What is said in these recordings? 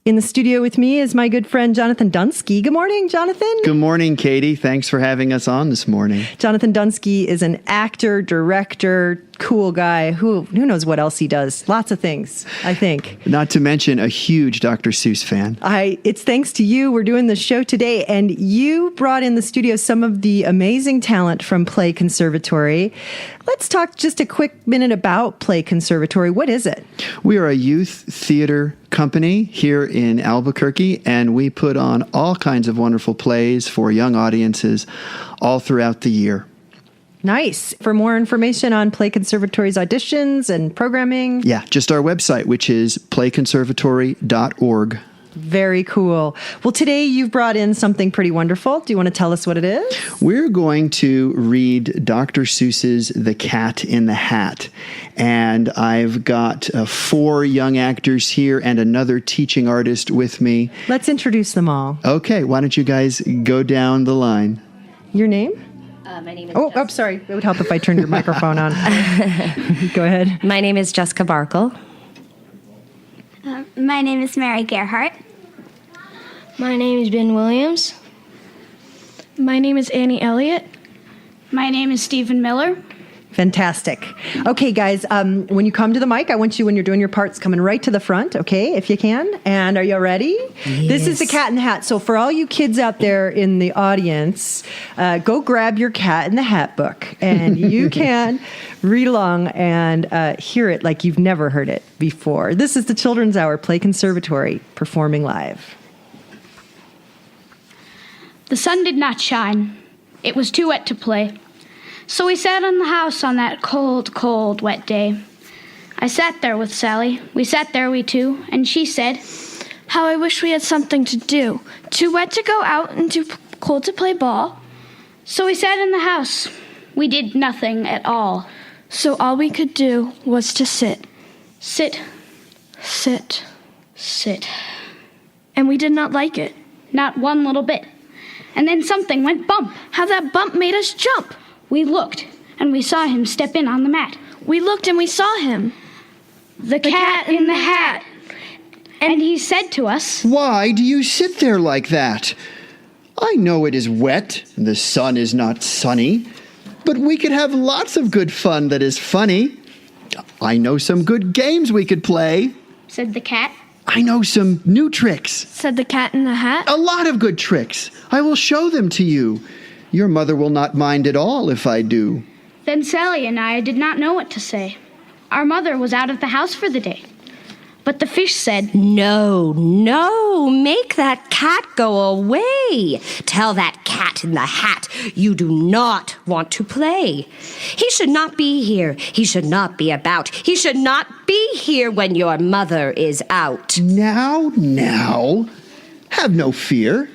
In the studio with me is my good friend, Jonathan Dunsky. Good morning, Jonathan. Good morning, Katie. Thanks for having us on this morning. Jonathan Dunsky is an actor, director, cool guy. Who knows what else he does? Lots of things, I think. Not to mention a huge Dr. Seuss fan. It's thanks to you. We're doing the show today, and you brought in the studio some of the amazing talent from Play Conservatory. Let's talk just a quick minute about Play Conservatory. What is it? We are a youth theater company here in Albuquerque, and we put on all kinds of wonderful plays for young audiences all throughout the year. Nice. For more information on Play Conservatory's auditions and programming? Yeah, just our website, which is playconservatory.org. Very cool. Well, today you've brought in something pretty wonderful. Do you want to tell us what it is? We're going to read Dr. Seuss's The Cat in the Hat. And I've got 4 young actors here and another teaching artist with me. Let's introduce them all. Okay, why don't you guys go down the line? Your name? My name is I'm sorry. It would help if I turned your microphone on. Go ahead. My name is Jessica Barkle. My name is Mary Gerhardt. My name is Ben Williams. My name is Annie Elliott. My name is Stephen Miller. Fantastic. Okay, guys, when you come to the mic, I want you, when you're doing your parts, coming right to the front, okay, if you can. And are you ready? Yes. This is the Cat in the Hat. So for all you kids out there in the audience, go grab your Cat in the Hat book, and you can read along and hear it like you've never heard it before. This is the Children's Hour, Play Conservatory, performing live. The sun did not shine. It was too wet to play. So we sat in the house on that cold, cold, wet day. I sat there with Sally. We sat there, we two, and she said, How I wish we had something to do. Too wet to go out and too cold to play ball. So we sat in the house. We did nothing at all. So all we could do was to sit. Sit, Sit. sit. And we did not like it. Not one little bit. And then something went bump. How that bump made us jump. We looked, and we saw him step in on the mat. We looked and we saw him. The cat in the hat. And he said to us, Why do you sit there like that? I know it is wet, and the sun is not sunny, but we could have lots of good fun that is funny. I know some good games we could play. said the cat. I know some new tricks. Said the cat in the hat. A lot of good tricks. I will show them to you. Your mother will not mind at all if I do. Then Sally and I did not know what to say. Our mother was out of the house for the day. But the fish said, No, make that cat go away. Tell that cat in the hat you do not want to play. He should not be here. He should not be about. He should not be here when your mother is out. Now, have no fear.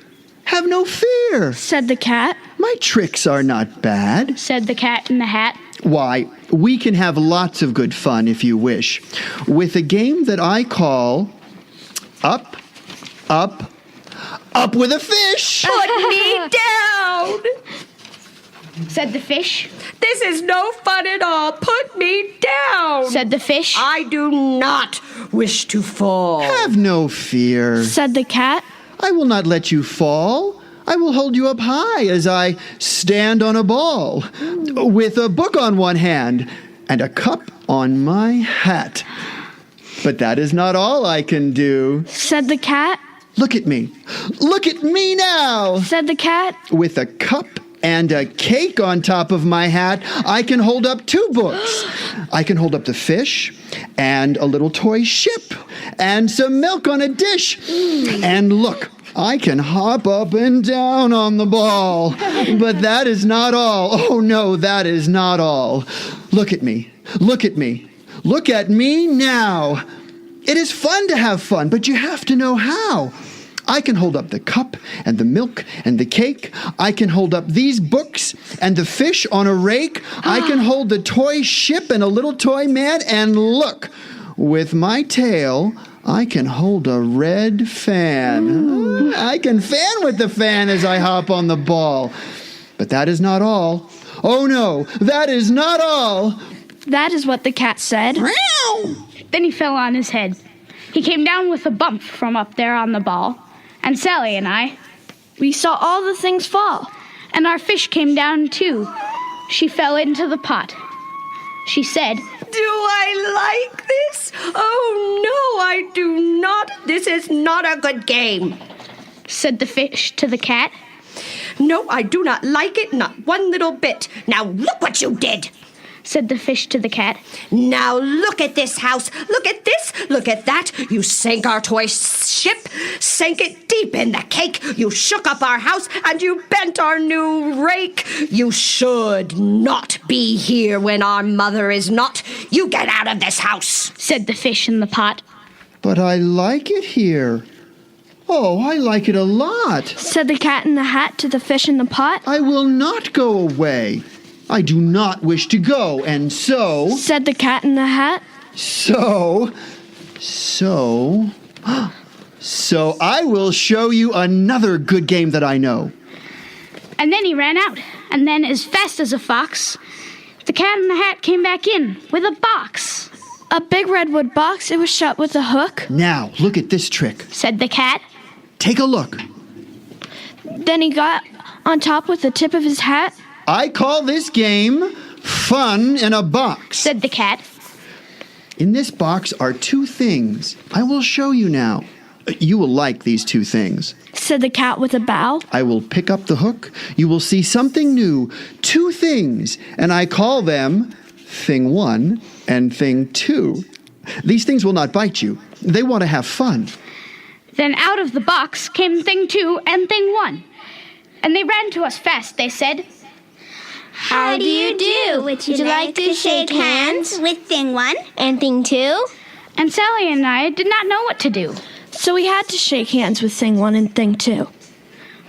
Have no fear. Said the cat. My tricks are not bad. said the cat in the hat. Why, we can have lots of good fun if you wish, with a game that I call Up, Up, Up with a Fish. Put me down. said the fish. This is no fun at all. Put me down. said the fish. I do not wish to fall. Have no fear. Said the cat. I will not let you fall. I will hold you up high as I stand on a ball, with a book on one hand and a cup on my hat. But that is not all I can do. Said the cat. Look at me. Look at me now. Said the cat. With a cup and a cake on top of my hat, I can hold up 2 books. I can hold up the fish and a little toy ship and some milk on a dish. And look, I can hop up and down on the ball. But that is not all. Oh no, that is not all. Look at me. Look at me. Look at me now. It is fun to have fun, but you have to know how. I can hold up the cup and the milk and the cake. I can hold up these books and the fish on a rake. I can hold the toy ship and a little toy man. And look, with my tail, I can hold a red fan. I can fan with the fan as I hop on the ball. But that is not all. Oh no, that is not all. That is what the cat said. Then he fell on his head. He came down with a bump from up there on the ball, and Sally and I, We saw all the things fall. and our fish came down too. She fell into the pot. She said, Do I like this? Oh, no, I do not. This is not a good game. said the fish to the cat. No, I do not like it, not one little bit. Now look what you did, said the fish to the cat. Now look at this house. Look at this. Look at that. You sank our toy ship, sank it deep in the cake. You shook up our house, and you bent our new rake. You should not be here when our mother is not. You get out of this house, said the fish in the pot. But I like it here. Oh, I like it a lot. Said the cat in the hat to the fish in the pot. I will not go away. I do not wish to go, and so... Said the cat in the hat. So I will show you another good game that I know. And then he ran out, and then as fast as a fox, the cat in the hat came back in with a box, A big redwood box. It was shut with a hook. Now, look at this trick. said the cat. Take a look. Then he got on top with the tip of his hat. I call this game Fun in a Box. Said the cat. In this box are two things. I will show you now. You will like these two things. Said the cat with a bow. I will pick up the hook. You will see something new. Two things. And I call them Thing 1 and Thing 2. These things will not bite you. They want to have fun. Then out of the box came Thing 2 and Thing 1. And they ran to us fast, they said. How do you do? Would you like to shake hands with Thing 1 and Thing 2? And Sally and I did not know what to do. So we had to shake hands with Thing 1 and Thing 2.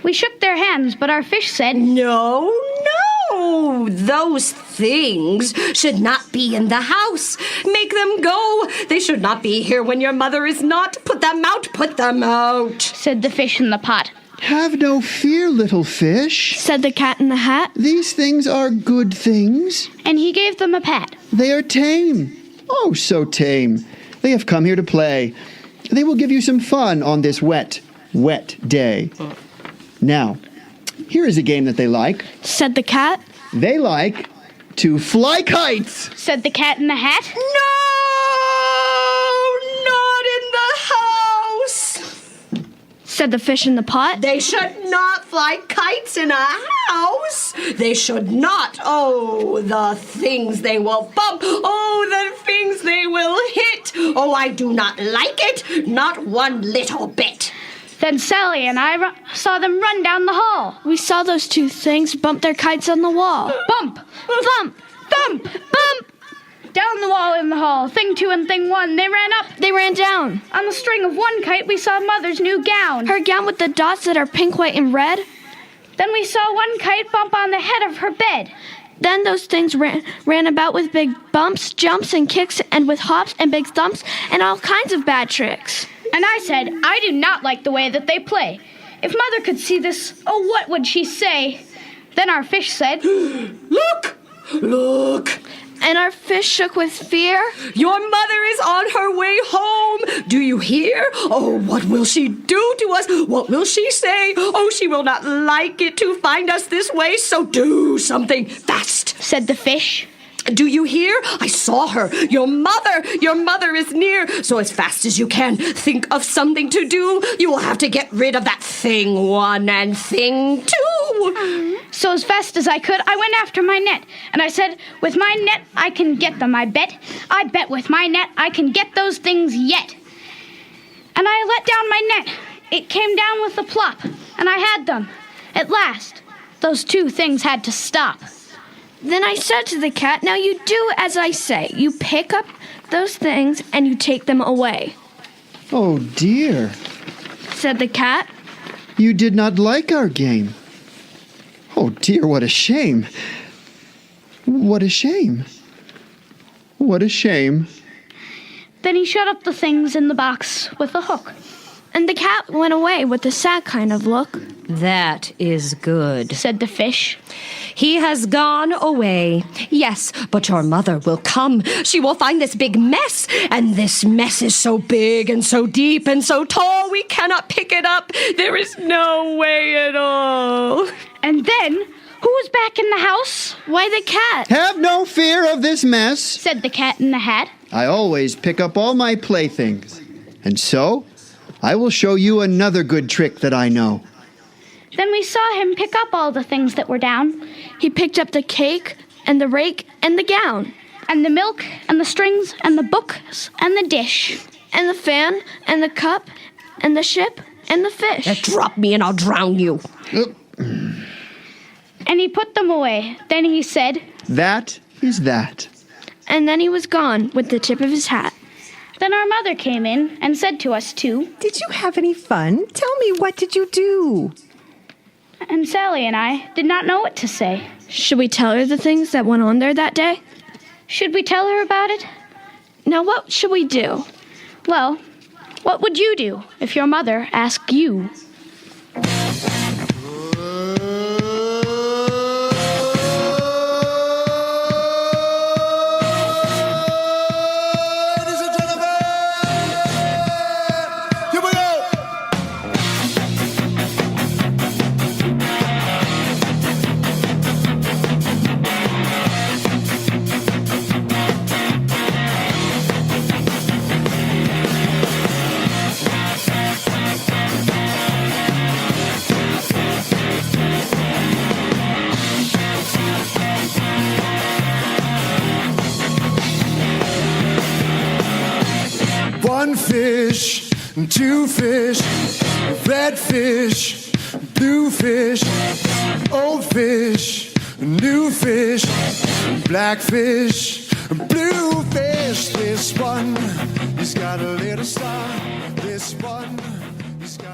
We shook their hands, but our fish said, No. Those things should not be in the house. Make them go. They should not be here when your mother is not. Put them out. Put them out. said the fish in the pot. Have no fear, little fish. Said the cat in the hat. These things are good things. And he gave them a pat. They are tame. Oh, so tame. They have come here to play. They will give you some fun on this wet day. Now, here is a game that they like. Said the cat. They like to fly kites. Said the cat in the hat. No, not in the house. Said the fish in the pot. They should not fly kites in a house. They should not. Oh, the things they will bump. Oh, the things they will hit. Oh, I do not like it. Not one little bit. Then Sally and I saw them run down the hall. We saw those two things bump their kites on the wall. Bump, thump, thump, bump. Down the wall in the hall, Thing 2 and Thing 1, they ran up. They ran down. On the string of one kite, we saw Mother's new gown. Her gown with the dots that are pink, white, and red. Then we saw one kite bump on the head of her bed. Then those things ran about with big bumps, jumps, and kicks, and with hops and big thumps, and all kinds of bad tricks. And I said, I do not like the way that they play. If Mother could see this, oh, what would she say? Then our fish said, Look! And our fish shook with fear. Your mother is on her way home. Do you hear? Oh, what will she do to us? What will she say? Oh, she will not like it to find us this way, so do something fast. said the fish. Do you hear? I saw her. Your mother is near. So as fast as you can, think of something to do. You will have to get rid of that Thing 1 and Thing 2. So as fast as I could, I went after my net. And I said, with my net, I can get them, I bet. I bet with my net, I can get those things yet. And I let down my net. It came down with a plop. And I had them. At last, those two things had to stop. Then I said to the cat, now you do as I say. You pick up those things and you take them away. Oh, dear. Said the cat. You did not like our game. Oh, dear, what a shame. What a shame. What a shame. Then he shut up the things in the box with a hook. And the cat went away with a sad kind of look. That is good, said the fish. He has gone away. Yes, but your mother will come. She will find this big mess, and this mess is so big and so deep and so tall we cannot pick it up. There is no way at all. And then, who was back in the house? Why, the cat. Have no fear of this mess. Said the Cat in the Hat. I always pick up all my playthings. And so, I will show you another good trick that I know. Then we saw him pick up all the things that were down. He picked up the cake and the rake and the gown. And the milk, and the strings, and the books, and the dish. And the fan, and the cup, and the ship, and the fish. Drop me and I'll drown you. And he put them away. Then he said, That is that. And then he was gone with the tip of his hat. Then our mother came in and said to us two, Did you have any fun? Tell me, what did you do? and Sally and I did not know what to say. Should we tell her the things that went on there that day? Should we tell her about it? Now, what should we do? Well, what would you do if your mother asked you? One fish, two fish, red fish, blue fish, old fish, new fish, black fish, blue fish. This one, he's got a little star. This one, he's got